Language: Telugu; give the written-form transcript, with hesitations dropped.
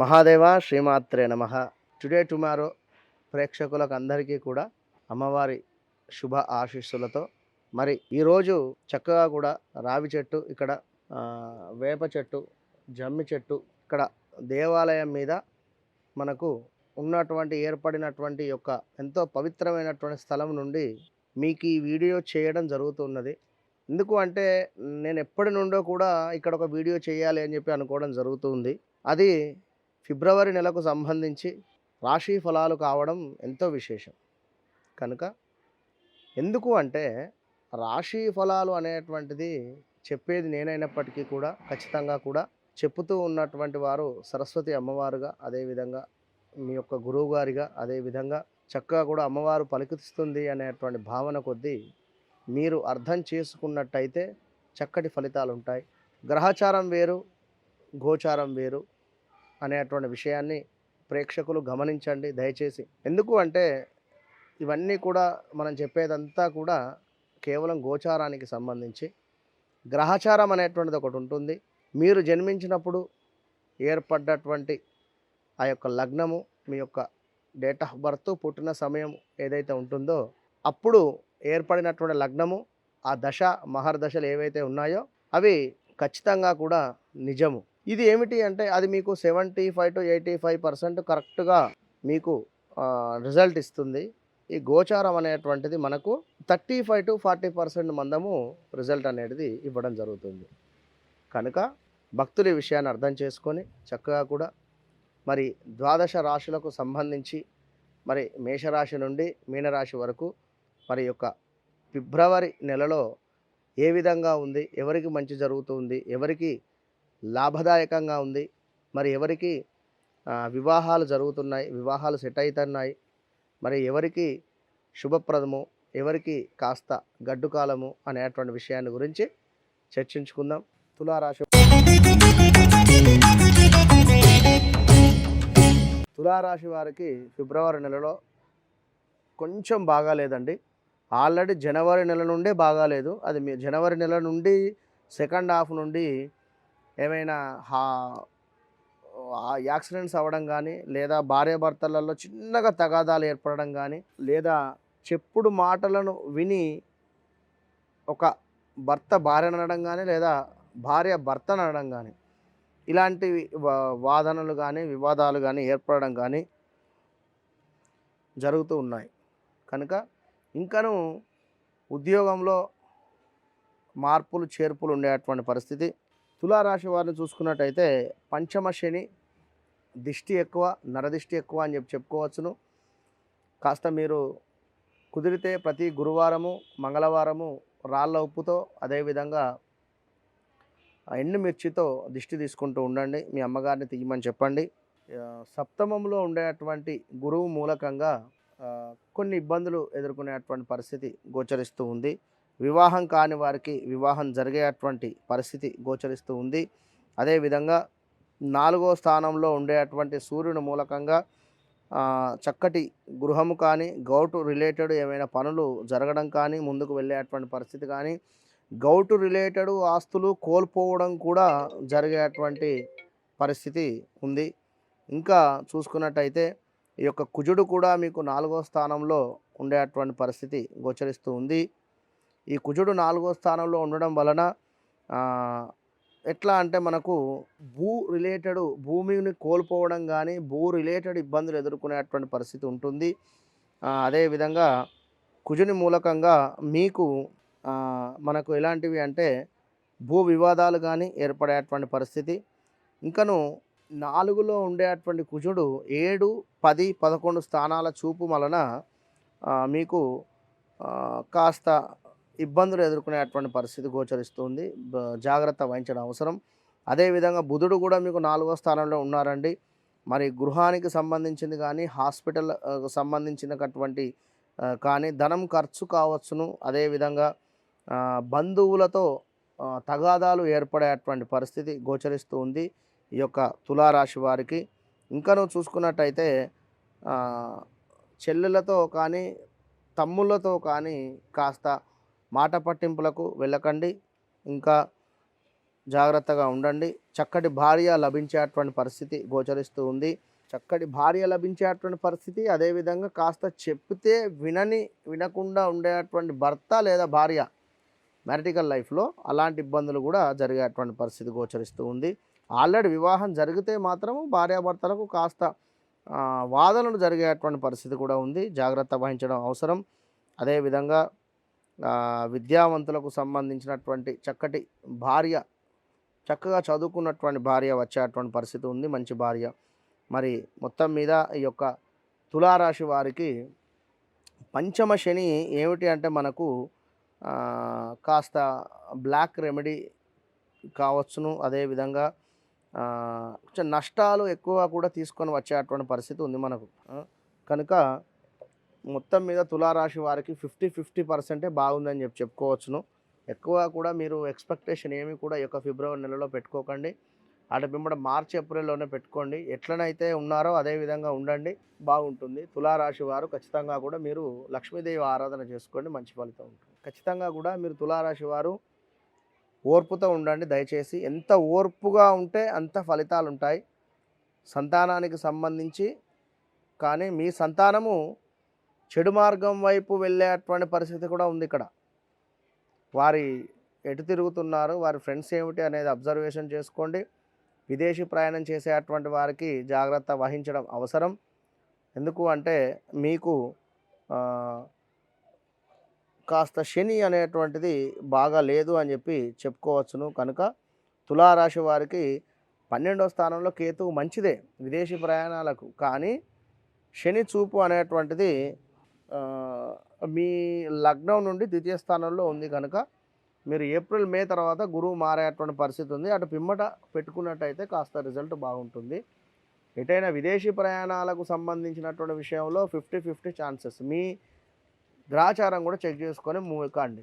మహాదేవ శ్రీమాత్రే నమ. టుడే టుమారో ప్రేక్షకులకు అందరికీ కూడా అమ్మవారి శుభ ఆశీస్సులతో మరి ఈరోజు చక్కగా కూడా రావి చెట్టు ఇక్కడ వేప చెట్టు జమ్మి చెట్టు ఇక్కడ దేవాలయం మీద మనకు ఉన్నటువంటి ఏర్పడినటువంటి యొక్క ఎంతో పవిత్రమైనటువంటి స్థలం నుండి మీకు ఈ వీడియో చేయడం జరుగుతున్నది. ఎందుకు అంటే నేను ఎప్పటి నుండో కూడా ఇక్కడ ఒక వీడియో చేయాలి అని చెప్పి అనుకోవడం జరుగుతుంది. అది ఫిబ్రవరి నెలకు సంబంధించి రాశి ఫలాలు కావడం ఎంతో విశేషం. కనుక ఎందుకు అంటే రాశి ఫలాలు అనేటువంటిది చెప్పేది నేనైనప్పటికీ కూడా ఖచ్చితంగా కూడా చెప్పుతూ ఉన్నటువంటి వారు సరస్వతి అమ్మవారుగా, అదేవిధంగా మీ యొక్క గురువు గారిగా, అదేవిధంగా చక్కగా కూడా అమ్మవారు పలికిస్తుంది అనేటువంటి భావన కొద్దీ మీరు అర్థం చేసుకున్నట్టయితే చక్కటి ఫలితాలు ఉంటాయి. గ్రహచారం వేరు, గోచారం వేరు అనేటువంటి విషయాన్ని ప్రేక్షకులు గమనించండి దయచేసి. ఎందుకు అంటే ఇవన్నీ కూడా మనం చెప్పేదంతా కూడా కేవలం గోచారానికి సంబంధించి. గ్రహచారం అనేటువంటిది ఒకటి ఉంటుంది. మీరు జన్మించినప్పుడు ఏర్పడ్డటువంటి ఆ యొక్క లగ్నము, మీ యొక్క డేట్ ఆఫ్ బర్త్, పుట్టిన సమయం ఏదైతే ఉంటుందో అప్పుడు ఏర్పడినటువంటి లగ్నము, ఆ దశ మహర్దశలు ఏవైతే ఉన్నాయో అవి ఖచ్చితంగా కూడా నిజము. ఇది ఏమిటి అంటే అది మీకు 75 to 85% కరెక్ట్గా మీకు రిజల్ట్ ఇస్తుంది. ఈ గోచారం అనేటువంటిది మనకు 35 to 40% మందము రిజల్ట్ అనేది ఇవ్వడం జరుగుతుంది. కనుక భక్తులు ఈ విషయాన్ని అర్థం చేసుకొని చక్కగా కూడా మరి ద్వాదశ రాశులకు సంబంధించి మరి మేషరాశి నుండి మీనరాశి వరకు మరి యొక్క ఫిబ్రవరి నెలలో ఏ విధంగా ఉంది, ఎవరికి మంచి జరుగుతుంది, ఎవరికి లాభదాయకంగా ఉంది, మరి ఎవరికి వివాహాలు జరుగుతున్నాయి, వివాహాలు సెట్ అవుతున్నాయి, మరి ఎవరికి శుభప్రదము, ఎవరికి కాస్త గడ్డు కాలము అనేటువంటి విషయాన్ని గురించి చర్చించుకుందాం. తులారాశి వారికి ఫిబ్రవరి నెలలో కొంచెం బాగాలేదండి. ఆల్రెడీ జనవరి నెల నుండే బాగాలేదు. అది మీ జనవరి నెల నుండి సెకండ్ హాఫ్ నుండి ఏమైనా యాక్సిడెంట్స్ అవ్వడం కానీ, లేదా భార్యాభర్తలలో చిన్నగా తగాదాలు ఏర్పడడం కానీ, లేదా చెప్పుడు మాటలను విని ఒక భర్త భార్యను అనడం కానీ, లేదా భార్య భర్తను అనడం కానీ, ఇలాంటి వాదనలు కానీ, వివాదాలు కానీ ఏర్పడడం కానీ జరుగుతూ ఉన్నాయి. కనుక ఇంకనూ ఉద్యోగంలో మార్పులు చేర్పులు ఉండేటువంటి పరిస్థితి. తులారాశి వారిని చూసుకున్నట్టయితే పంచమ శని దిష్టి ఎక్కువ, నరదిష్టి ఎక్కువ అని చెప్పుకోవచ్చును. కాస్త మీరు కుదిరితే ప్రతి గురువారము, మంగళవారము రాళ్ళ ఉప్పుతో, అదేవిధంగా ఎండుమిర్చితో దిష్టి తీసుకుంటూ ఉండండి. మీ అమ్మగారిని తీయమని చెప్పండి. సప్తమంలో ఉండేటువంటి గురువు మూలకంగా కొన్ని ఇబ్బందులు ఎదుర్కొనేటువంటి పరిస్థితి గోచరిస్తూ ఉంది. వివాహం కాని వారికి వివాహం జరిగేటువంటి పరిస్థితి గోచరిస్తూ ఉంది. అదేవిధంగా 4వ స్థానంలో ఉండేటువంటి సూర్యుని మూలకంగా చక్కటి గృహము కానీ, గౌటు రిలేటెడ్ ఏమైనా పనులు జరగడం కానీ, ముందుకు వెళ్ళేటువంటి పరిస్థితి కానీ, గౌటు రిలేటెడ్ ఆస్తులు కోల్పోవడం కూడా జరిగేటువంటి పరిస్థితి ఉంది. ఇంకా చూసుకున్నట్టయితే ఈ యొక్క కుజుడు కూడా మీకు 4వ స్థానంలో ఉండేటువంటి పరిస్థితి గోచరిస్తూ ఉంది. ఈ కుజుడు 4వ స్థానంలో ఉండడం వలన ఎట్లా అంటే మనకు భూమిని కోల్పోవడం కానీ, భూ రిలేటెడ్ ఇబ్బందులు ఎదుర్కొనేటువంటి పరిస్థితి ఉంటుంది. అదేవిధంగా కుజుని మూలకంగా మీకు మనకు ఎలాంటివి అంటే భూ వివాదాలు కానీ ఏర్పడేటువంటి పరిస్థితి. ఇంకను 4లో ఉండేటువంటి కుజుడు 7, 10, 11 స్థానాల చూపు వలన మీకు కాస్త ఇబ్బందులు ఎదుర్కొనేటువంటి పరిస్థితి గోచరిస్తుంది. జాగ్రత్త వహించడం అవసరం. అదేవిధంగా బుధుడు కూడా మీకు 4వ స్థానంలో ఉన్నారండి. మరి గృహానికి సంబంధించింది కానీ, హాస్పిటల్ సంబంధించినటువంటి కానీ ధనం ఖర్చు కావచ్చును. అదేవిధంగా బంధువులతో తగాదాలు ఏర్పడేటువంటి పరిస్థితి గోచరిస్తూ ఉంది ఈ యొక్క తులారాశి వారికి. ఇంకనూ చూసుకున్నట్టయితే చెల్లెలతో కానీ, తమ్ముళ్ళతో కానీ కాస్త మాట పట్టింపులకు వెళ్ళకండి. ఇంకా జాగ్రత్తగా ఉండండి. చక్కటి భార్య లభించేటువంటి పరిస్థితి గోచరిస్తూ ఉంది. చక్కటి భార్య లభించేటువంటి పరిస్థితి, అదేవిధంగా కాస్త చెప్తే వినకుండా ఉండేటువంటి భర్త లేదా భార్య మ్యారిటికల్ లైఫ్లో అలాంటి ఇబ్బందులు కూడా జరిగేటువంటి పరిస్థితి గోచరిస్తూ ఉంది. ఆల్రెడీ వివాహం జరిగితే మాత్రం భార్యాభర్తలకు కాస్త వాదనలు జరిగేటువంటి పరిస్థితి కూడా ఉంది. జాగ్రత్త వహించడం అవసరం. అదేవిధంగా విద్యావంతులకు సంబంధించినటువంటి చక్కటి భార్య, చక్కగా చదువుకున్నటువంటి భార్య వచ్చేటువంటి పరిస్థితి ఉంది, మంచి భార్య. మరి మొత్తం మీద ఈ యొక్క తులారాశి వారికి పంచమ శని ఏమిటి అంటే మనకు కాస్త బ్లాక్ రెమెడీ కావచ్చును. అదేవిధంగా కొంచెం నష్టాలు ఎక్కువ కూడా తీసుకొని వచ్చేటువంటి పరిస్థితి ఉంది మనకు. కనుక మొత్తం మీద తులారాశి వారికి 50% బాగుందని చెప్పుకోవచ్చును. ఎక్కువ కూడా మీరు ఎక్స్పెక్టేషన్ ఏమి కూడా ఈ యొక్క ఫిబ్రవరి నెలలో పెట్టుకోకండి. అటు పిమ్మట మార్చి ఏప్రిల్లోనే పెట్టుకోండి. ఎట్లనైతే ఉన్నారో అదే విధంగా ఉండండి, బాగుంటుంది. తులారాశి వారు ఖచ్చితంగా కూడా మీరు లక్ష్మీదేవి ఆరాధన చేసుకోండి, మంచి ఫలితం ఉంటుంది. ఖచ్చితంగా కూడా మీరు తులారాశి వారు ఓర్పుతో ఉండండి దయచేసి. ఎంత ఓర్పుగా ఉంటే అంత ఫలితాలు ఉంటాయి సంతానానికి సంబంధించి. కానీ మీ సంతానము చెడు మార్గం వైపు వెళ్ళేటువంటి పరిస్థితి కూడా ఉంది ఇక్కడ. వారి ఎటు తిరుగుతున్నారు, వారి ఫ్రెండ్స్ ఏమిటి అనేది అబ్జర్వేషన్ చేసుకోండి. విదేశీ ప్రయాణం చేసేటువంటి వారికి జాగ్రత్త వహించడం అవసరం. ఎందుకు అంటే మీకు కాస్త శని అనేటువంటిది బాగా లేదు అని చెప్పుకోవచ్చును. కనుక తులారాశి వారికి 12వ స్థానంలో కేతువు మంచిదే విదేశీ ప్రయాణాలకు. కానీ శని చూపు అనేటువంటిది మీ లగ్నం నుండి ద్వితీయ స్థానంలో ఉంది. కనుక మీరు ఏప్రిల్ మే తర్వాత గురువు మారేటువంటి పరిస్థితి ఉంది. అటు పిమ్మట పెట్టుకున్నట్టయితే కాస్త రిజల్ట్ బాగుంటుంది. ఎటైనా విదేశీ ప్రయాణాలకు సంబంధించినటువంటి విషయంలో 50-50 ఛాన్సెస్. మీ గ్రహచారం కూడా చెక్ చేసుకొని మూవ్ కాండి.